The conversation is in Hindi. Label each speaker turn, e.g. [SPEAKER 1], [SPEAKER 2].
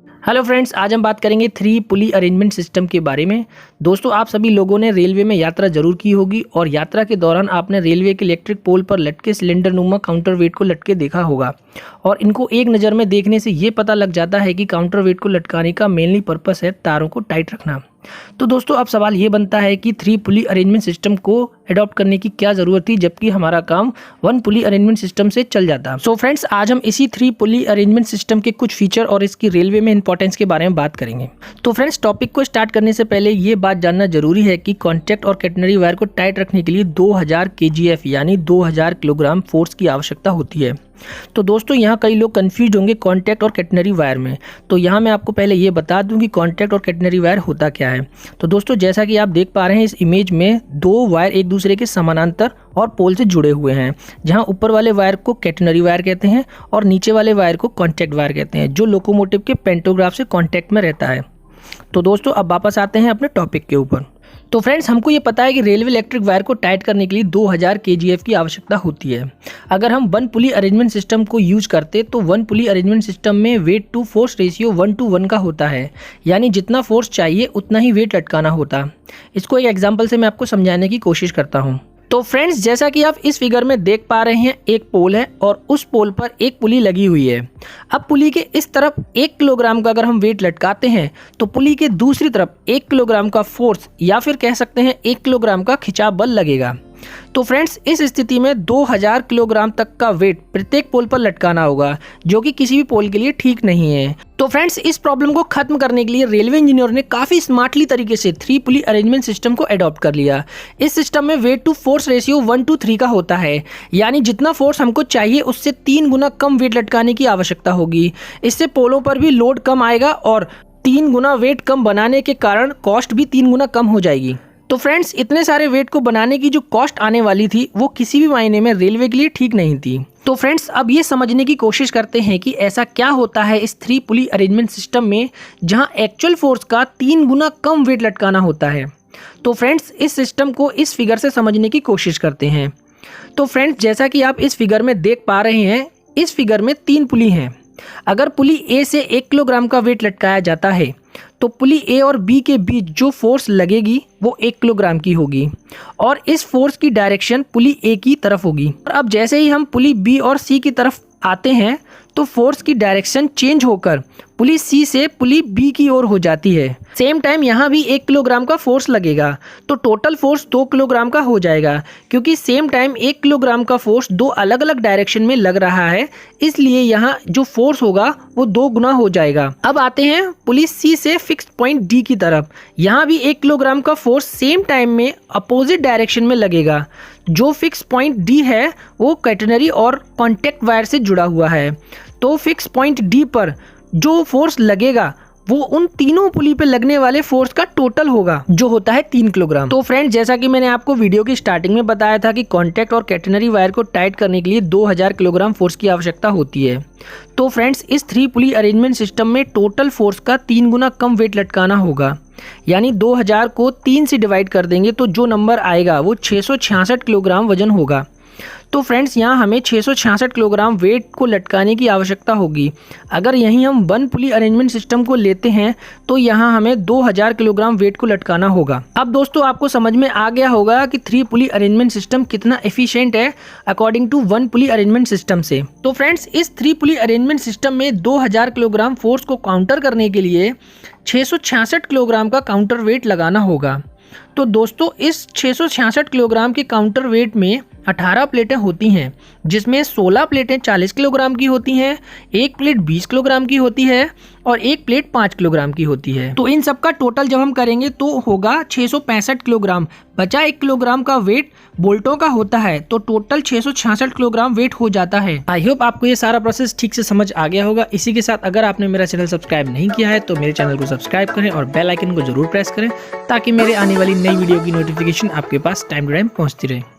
[SPEAKER 1] हेलो फ्रेंड्स, आज हम बात करेंगे 3 पुली अरेंजमेंट सिस्टम के बारे में। दोस्तों, आप सभी लोगों ने रेलवे में यात्रा जरूर की होगी और यात्रा के दौरान आपने रेलवे के इलेक्ट्रिक पोल पर लटके सिलेंडर नुमा काउंटर वेट को लटके देखा होगा और इनको एक नज़र में देखने से ये पता लग जाता है कि काउंटर वेट को लटकाने का मेनली पर्पस है तारों को टाइट रखना। तो दोस्तों, अब सवाल ये बनता है कि 3 पुली अरेंजमेंट सिस्टम को अडॉप्ट करने की क्या ज़रूरत थी जबकि हमारा काम 1 पुली अरेंजमेंट सिस्टम से चल जाता। सो फ्रेंड्स, आज हम इसी 3 पुली अरेंजमेंट सिस्टम के कुछ फीचर और इसकी रेलवे में इंपॉर्टेंस के बारे में बात करेंगे। तो फ्रेंड्स, टॉपिक को स्टार्ट करने से पहले ये बात जानना जरूरी है कि कॉन्टैक्ट और कैटनरी वायर को टाइट रखने के लिए 2000 kgf यानी 2000 किलोग्राम फोर्स की आवश्यकता होती है। तो दोस्तों, यहाँ कई लोग कंफ्यूज होंगे कॉन्टैक्ट और कैटनरी वायर में। तो यहाँ मैं आपको पहले ये बता दूं कि कॉन्टैक्ट और कैटनरी वायर होता क्या है। तो दोस्तों, जैसा कि आप देख पा रहे हैं इस इमेज में 2 वायर एक दूसरे के समानांतर और पोल से जुड़े हुए हैं, जहाँ ऊपर वाले वायर को कैटनरी वायर कहते हैं और नीचे वाले वायर को कॉन्टैक्ट वायर कहते हैं, जो लोकोमोटिव के पेंटोग्राफ से कॉन्टैक्ट में रहता है। तो दोस्तों, अब वापस आते हैं अपने टॉपिक के ऊपर। तो फ्रेंड्स, हमको ये पता है कि रेलवे इलेक्ट्रिक वायर को टाइट करने के लिए 2000 kgf की आवश्यकता होती है। अगर हम 1 पुली अरेंजमेंट सिस्टम को यूज करते तो 1 पुली अरेंजमेंट सिस्टम में वेट टू फोर्स रेशियो 1:1 का होता है, यानी जितना फोर्स चाहिए उतना ही वेट लटकाना होता। इसको एक एग्जाम्पल से मैं आपको समझाने की कोशिश करता हूँ। तो फ्रेंड्स, जैसा कि आप इस फिगर में देख पा रहे हैं, एक पोल है और उस पोल पर एक पुली लगी हुई है। अब पुली के इस तरफ 1 किलोग्राम का अगर हम वेट लटकाते हैं तो पुली के दूसरी तरफ 1 किलोग्राम का फोर्स या फिर कह सकते हैं 1 किलोग्राम का खिंचाव बल लगेगा। तो फ्रेंड्स, इस स्थिति में 2000 किलोग्राम तक का वेट प्रत्येक पोल पर लटकाना होगा, जो कि किसी भी पोल के लिए ठीक नहीं है। तो फ्रेंड्स, इस प्रॉब्लम को खत्म करने के लिए रेलवे इंजीनियर ने काफी स्मार्टली तरीके से 3 पुली अरेंजमेंट सिस्टम को अडॉप्ट कर लिया। इस सिस्टम में वेट टू फोर्स रेशियो 1:3 का होता है, यानी जितना फोर्स हमको चाहिए उससे 3 गुना कम वेट लटकाने की आवश्यकता होगी। इससे पोलों पर भी लोड कम आएगा और 3 गुना वेट कम बनाने के कारण कॉस्ट भी 3 गुना कम हो जाएगी। तो फ्रेंड्स, इतने सारे वेट को बनाने की जो कॉस्ट आने वाली थी वो किसी भी मायने में रेलवे के लिए ठीक नहीं थी। तो फ्रेंड्स, अब ये समझने की कोशिश करते हैं कि ऐसा क्या होता है इस 3 पुली अरेंजमेंट सिस्टम में जहां एक्चुअल फोर्स का 3 गुना कम वेट लटकाना होता है। तो फ्रेंड्स, इस सिस्टम को इस फिगर से समझने की कोशिश करते हैं। तो फ्रेंड्स, जैसा कि आप इस फिगर में देख पा रहे हैं, इस फिगर में 3 पुली हैं। अगर पुली ए से 1 किलोग्राम का वेट लटकाया जाता है तो पुली ए और बी के बीच जो फोर्स लगेगी वो 1 किलोग्राम की होगी और इस फोर्स की डायरेक्शन पुली ए की तरफ होगी। और अब जैसे ही हम पुली बी और सी की तरफ आते हैं तो फोर्स की डायरेक्शन चेंज होकर पुली सी से पुली बी की ओर हो जाती है। सेम टाइम यहाँ भी 1 किलोग्राम का फोर्स लगेगा तो टोटल फोर्स 2 किलोग्राम का हो जाएगा, क्योंकि सेम टाइम 1 किलोग्राम का फोर्स 2 अलग अलग डायरेक्शन में लग रहा है, इसलिए यहाँ जो फोर्स होगा वो 2 गुना हो जाएगा। अब आते हैं पुली सी से फिक्स्ड पॉइंट डी की तरफ। यहाँ भी 1 किलोग्राम का फोर्स सेम टाइम में अपोजिट डायरेक्शन में लगेगा। जो फिक्स पॉइंट डी है वो कैटनरी और कॉन्टैक्ट वायर से जुड़ा हुआ है, तो फिक्स पॉइंट डी पर जो फोर्स लगेगा वो उन तीनों पुली पे लगने वाले फोर्स का टोटल होगा, जो होता है 3 किलोग्राम। तो फ्रेंड्स, जैसा कि मैंने आपको वीडियो की स्टार्टिंग में बताया था कि कॉन्टैक्ट और कैटनरी वायर को टाइट करने के लिए 2000 किलोग्राम फोर्स की आवश्यकता होती है। तो फ्रेंड्स, इस 3 पुली अरेंजमेंट सिस्टम में टोटल फोर्स का 3 गुना कम वेट लटकाना होगा, यानी 2000 को 3 से डिवाइड कर देंगे तो जो नंबर आएगा वो 666 किलोग्राम वजन होगा। तो फ्रेंड्स, यहाँ हमें 666 किलोग्राम वेट को लटकाने की आवश्यकता होगी। अगर यहीं हम 1 पुली अरेंजमेंट सिस्टम को लेते हैं तो यहाँ हमें 2000 किलोग्राम वेट को लटकाना होगा। अब दोस्तों, आपको समझ में आ गया होगा कि 3 पुली अरेंजमेंट सिस्टम कितना एफिशिएंट है according to 1 pulley arrangement system से। तो फ्रेंड्स, इस 3 पुली अरेंजमेंट सिस्टम में 2000 किलोग्राम फोर्स को काउंटर करने के लिए 666 किलोग्राम का काउंटर वेट लगाना होगा। तो दोस्तों, इस 666 किलोग्राम के काउंटर वेट में 18 प्लेटें होती हैं, जिसमें 16 प्लेटें 40 किलोग्राम की होती हैं, 1 प्लेट 20 किलोग्राम की होती है और 1 प्लेट 5 किलोग्राम की होती है। तो इन सब का टोटल जब हम करेंगे तो होगा 665 किलोग्राम। बचा 1 किलोग्राम का वेट बोल्टों का होता है, तो टोटल 666 किलोग्राम वेट हो जाता है। आई होप आपको ये सारा प्रोसेस ठीक से समझ आ गया होगा। इसी के साथ अगर आपने मेरा चैनल सब्सक्राइब नहीं किया है तो मेरे चैनल को सब्सक्राइब करें और बेल आइकन को जरूर प्रेस करें, ताकि मेरे आने वाली नई वीडियो की नोटिफिकेशन आपके पास टाइम टू टाइम पहुंचती रहे।